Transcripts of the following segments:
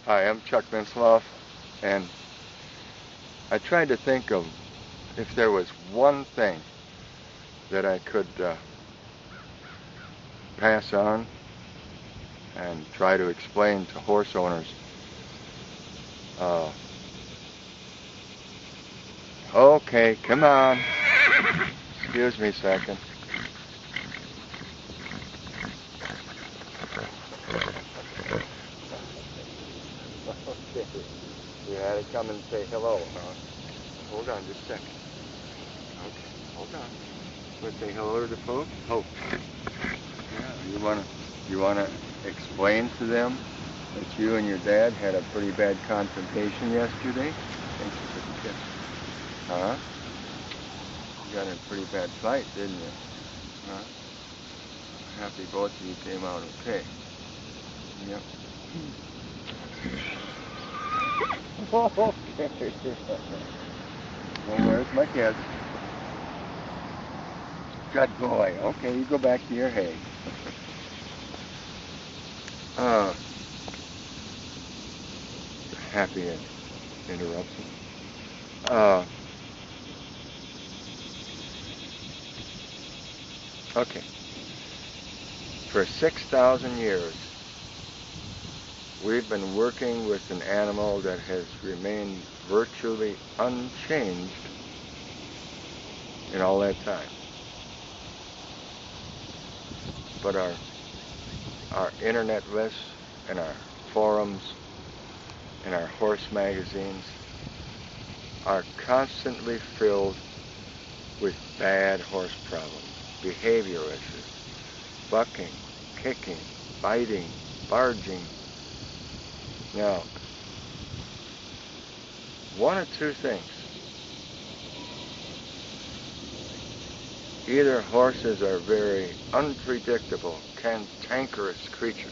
Hi, I'm Chuck Minsloff, and I tried to think of if there was one thing that I could pass on and try to explain to horse owners. Okay, come on. Excuse me a second. Okay, you had to come and say hello, huh? Hold on just a second. Okay, hold on. Want to say hello to the folks? Oh, yeah. You wanna explain to them that you and your dad had a pretty bad confrontation yesterday? Thanks for the kiss. Huh? You got in a pretty bad fight, didn't you? Huh? Happy both of you came out okay. Yep. Okay. Well, where's my kids? Good boy. Okay, you go back to your hay. uh, Happy interruption. Okay. For 6,000 years, we've been working with an animal that has remained virtually unchanged in all that time. But our internet lists and our forums and our horse magazines are constantly filled with bad horse problems, behavior issues, bucking, kicking, biting, barging. Now, one of two things. Either horses are very unpredictable, cantankerous creatures,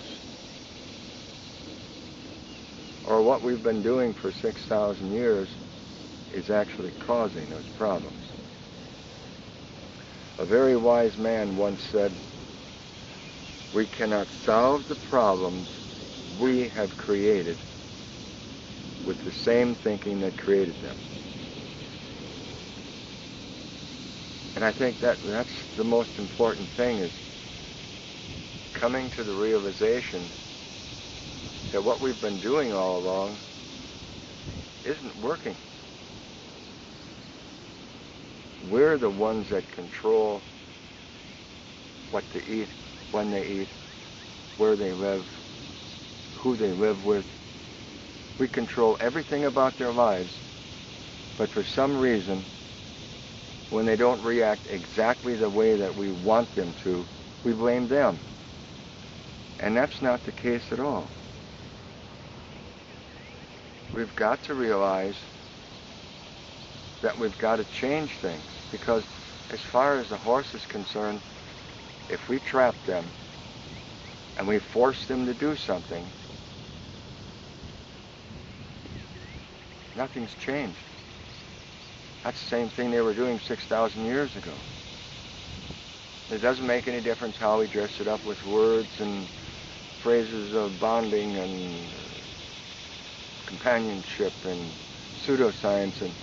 or what we've been doing for 6,000 years is actually causing those problems. A very wise man once said, "We cannot solve the problems we have created with the same thinking that created them." And I think that's the most important thing, is coming to the realization that what we've been doing all along isn't working. We're the ones that control what to eat, when they eat, where they live, who they live with. We control everything about their lives, but for some reason, when they don't react exactly the way that we want them to, we blame them. And that's not the case at all. We've got to realize that we've got to change things, because as far as the horse is concerned, if we trap them and we force them to do something, nothing's changed. That's the same thing they were doing 6,000 years ago. It doesn't make any difference how we dress it up with words and phrases of bonding and companionship and pseudoscience and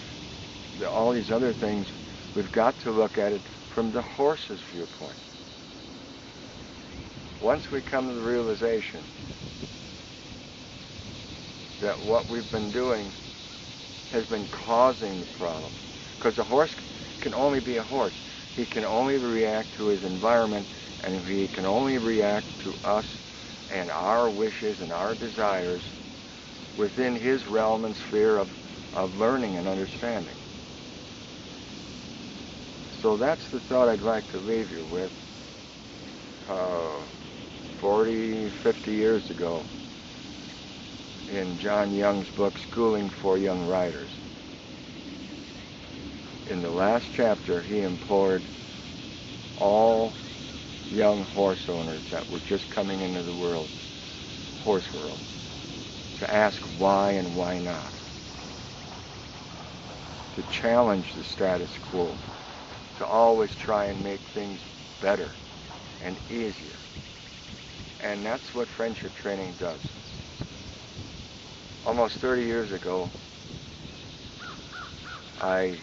all these other things. We've got to look at it from the horse's viewpoint. Once we come to the realization that what we've been doing has been causing the problem, because a horse can only be a horse. He can only react to his environment, and he can only react to us and our wishes and our desires within his realm and sphere of learning and understanding. So that's the thought I'd like to leave you with. 40, 50 years ago, in John Young's book, Schooling for Young Riders, in the last chapter, he implored all young horse owners that were just coming into the horse world, to ask why and why not, to challenge the status quo, to always try and make things better and easier. And that's what friendship training does. Almost 30 years ago, I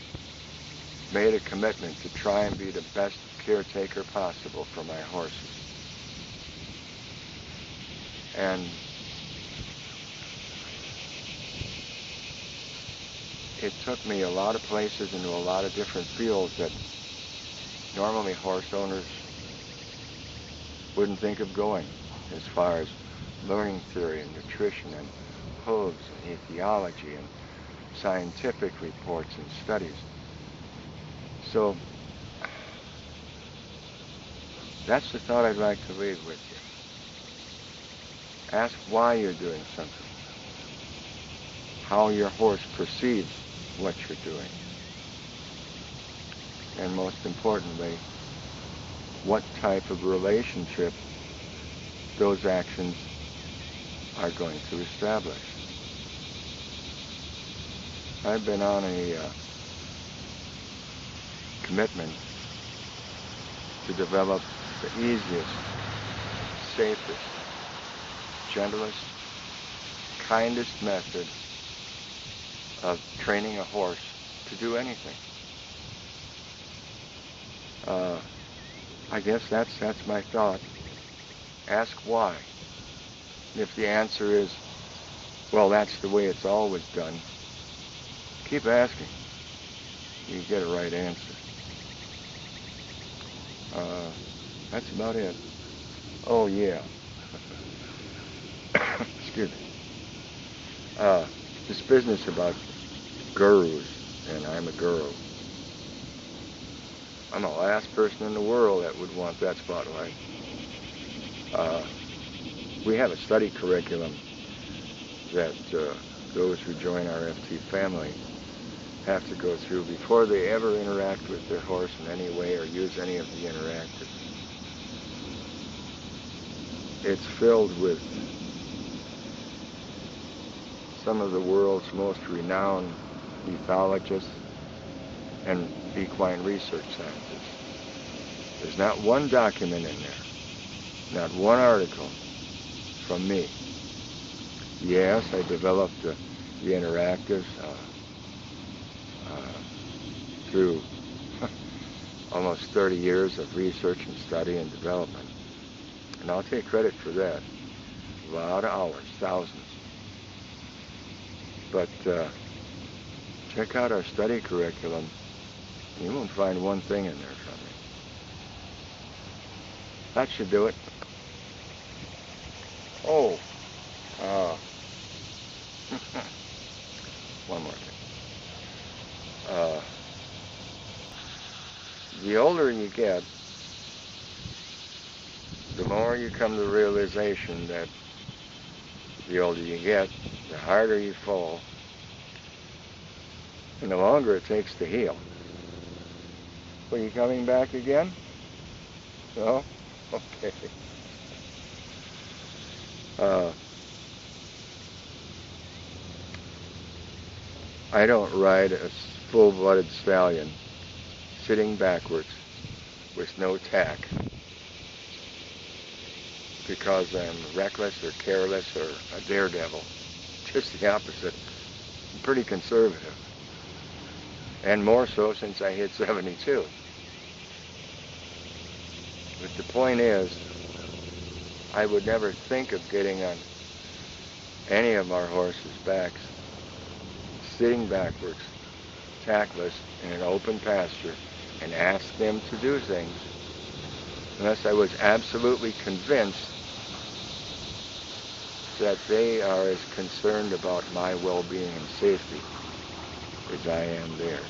made a commitment to try and be the best caretaker possible for my horses. And it took me a lot of places into a lot of different fields that normally horse owners wouldn't think of going, as far as learning theory and nutrition and hooves and ethology and scientific reports and studies. So that's the thought I'd like to leave with you. Ask why you're doing something, how your horse perceives what you're doing, and most importantly, what type of relationship those actions are going to establish. I've been on a commitment to develop the easiest, safest, gentlest, kindest method of training a horse to do anything. I guess that's my thought. Ask why. If the answer is, well, that's the way it's always done, keep asking. You get a right answer. That's about it. Oh, yeah. Excuse me. This business about gurus, and I'm a guru. I'm the last person in the world that would want that spotlight. We have a study curriculum that those who join our FT family have to go through before they ever interact with their horse in any way or use any of the interactives. It's filled with some of the world's most renowned ethologists and equine research scientists. There's not one document in there, not one article from me. Yes, I developed the interactives through almost 30 years of research and study and development. And I'll take credit for that. A lot of hours, thousands. But check out our study curriculum. You won't find one thing in there from me. That should do it. Oh, one more thing. The older you get, the more you come to the realization that the older you get, the harder you fall, and the longer it takes to heal. Are you coming back again? No? Okay. I don't ride a full-blooded stallion sitting backwards with no tack because I'm reckless or careless or a daredevil. Just the opposite. I'm pretty conservative. And more so since I hit 72. But the point is, I would never think of getting on any of our horses' backs, sitting backwards, tackless, in an open pasture, and ask them to do things unless I was absolutely convinced that they are as concerned about my well-being and safety as I am theirs.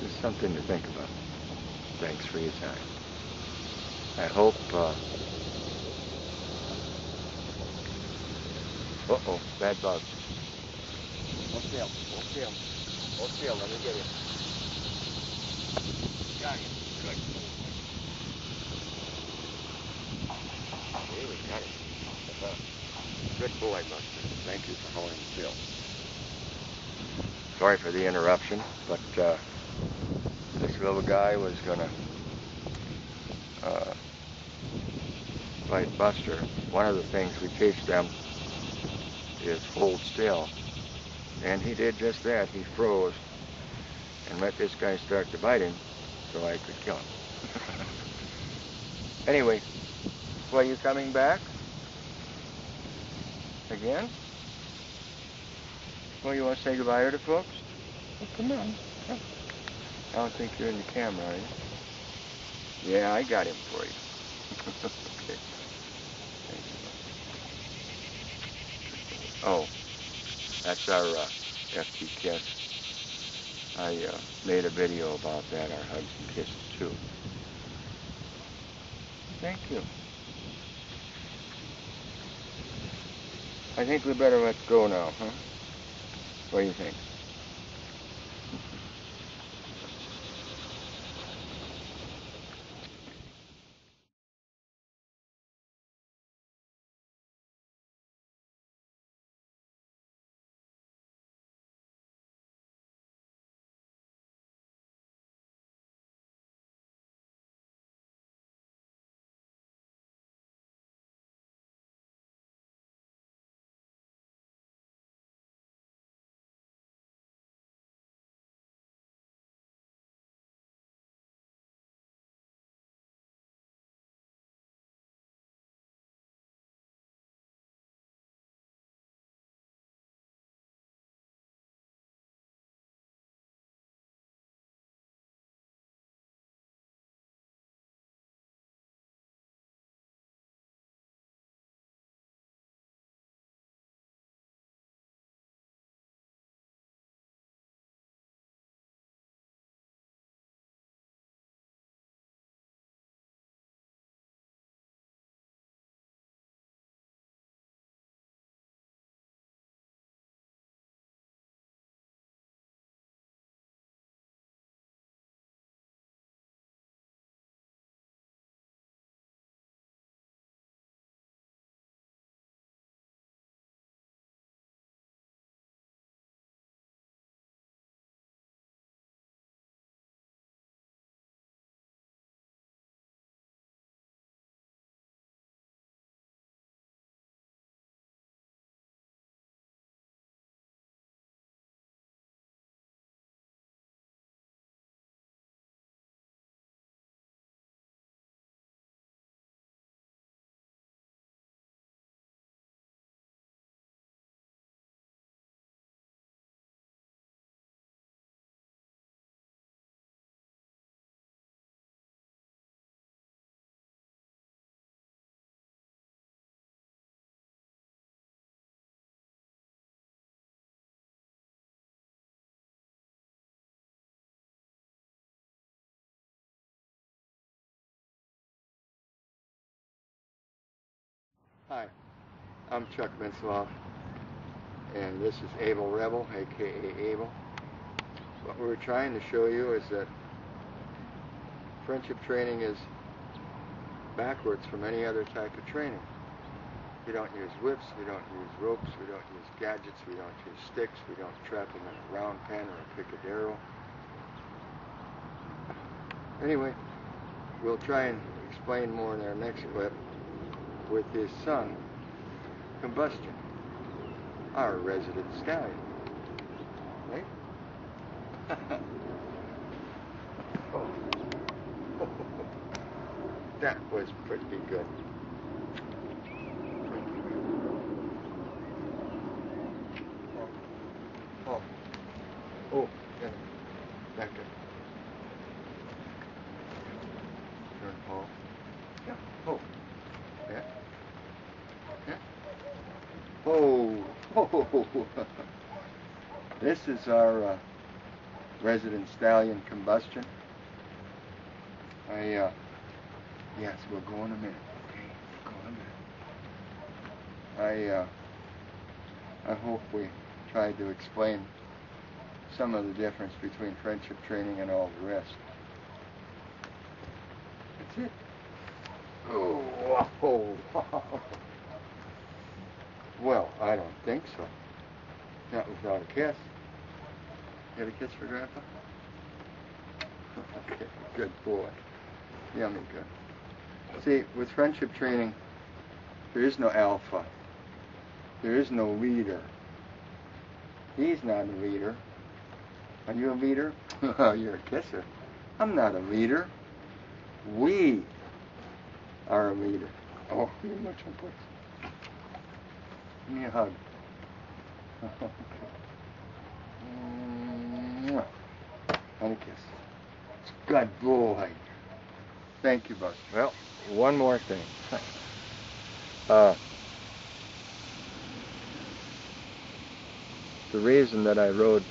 Just something to think about. Thanks for your time. I hope, uh-oh, bad bug. Hold still, hold still. Hold still, let me get it. Got it. Good. Okay, we got it. Good boy, Buster. Thank you for holding still. Sorry for the interruption, but this little guy was gonna fight Buster. One of the things we teach them is hold still, and he did just that. He froze and let this guy start to bite him so I could kill him. Anyway, well, you coming back again? Well, you want to say goodbye to the folks? Well, come on. I don't think you're in the camera, are you? Yeah, I got him for you. Okay. Oh, that's our FT kiss. I made a video about that, our hugs and kisses too. Thank you. I think we better let go now, huh? What do you think? Hi, I'm Chuck Minsloff, and this is Abel Rebel, aka Abel. What we're trying to show you is that friendship training is backwards from any other type of training. We don't use whips, we don't use ropes, we don't use gadgets, we don't use sticks, we don't trap them in a round pen or a picadero. Anyway, we'll try and explain more in our next clip with his son, Combustion, our resident stallion. Right? Oh. That was pretty good. Oh, yeah. Back up. Turn, Paul. Yeah. Oh. Yeah. Yeah. Oh. This is our resident stallion, Combustion. Yes, we'll go in a minute. Okay, go in a minute. I hope we tried to explain some of the difference between friendship training and all the rest. That's it. Oh. Well, I don't think so. Not without a kiss. You have a kiss for Grandpa? Okay, good boy. Yummy good. See, with friendship training, there is no alpha. There is no leader. He's not a leader. Are you a leader? You're a kisser. I'm not a leader. We are a leader. Oh, you're much on place. Give me a hug. And a kiss. Good boy. Thank you, Buzz. Well, one more thing. The reason that I rode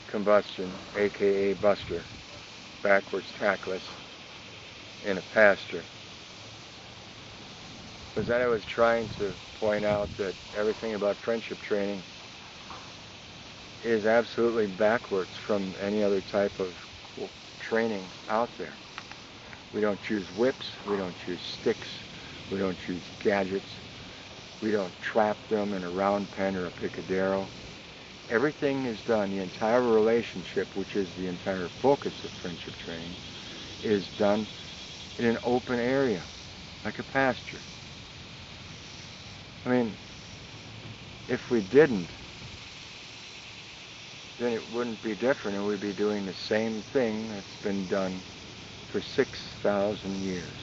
combustion, aka Buster, backwards tackless, in a pasture, was that I was trying to point out that everything about friendship training is absolutely backwards from any other type of training out there. We don't choose whips, we don't choose sticks, we don't choose gadgets, we don't trap them in a round pen or a picadero. Everything is done, the entire relationship, which is the entire focus of friendship training, is done in an open area, like a pasture. I mean, if we didn't, then it wouldn't be different, and we'd be doing the same thing that's been done for 6,000 years.